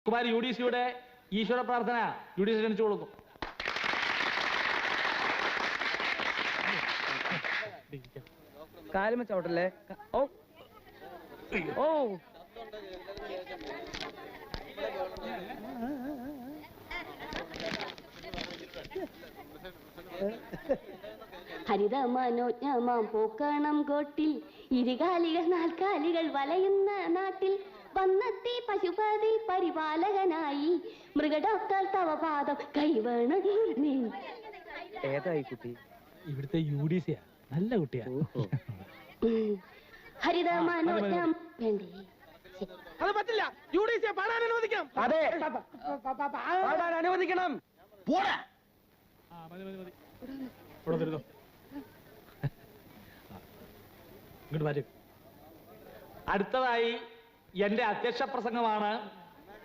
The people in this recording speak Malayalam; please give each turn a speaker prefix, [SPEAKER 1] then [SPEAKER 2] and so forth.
[SPEAKER 1] കുമാരി UDCയുടെ ഈശ്വര പ്രാർത്ഥന UDC ക്ഷണിച്ചു കൊടുക്കും.
[SPEAKER 2] കാലുമ ചവിട്ടല്ലേ. ഓ ഓ
[SPEAKER 3] ഹരിതമനോജ്ഞമാം പൂക്കണം കോട്ടിൽ ഇരുകാലികൾ നാൽക്കാലികൾ വലയുന്ന നാട്ടിൽ വന്നെത്തി പശുപതി പരിപാലകനായി മൃഗഡോക്ടർ തവപാദം കൈവേണം.
[SPEAKER 2] ഏതായി കുട്ടി?
[SPEAKER 1] ഇവിടുത്തെ UDC നല്ല കുട്ടിയാ.
[SPEAKER 3] ഹരിതമനോജ്ഞം വേണ്ടേ?
[SPEAKER 2] അത് പറ്റില്ല. UDC പാടാൻ അനുവദിക്കണം. അതെ, പാടാൻ അനുവദിക്കണം. പോടാ.
[SPEAKER 1] അടുത്തതായി എന്റെ അധ്യക്ഷ പ്രസംഗമാണ്.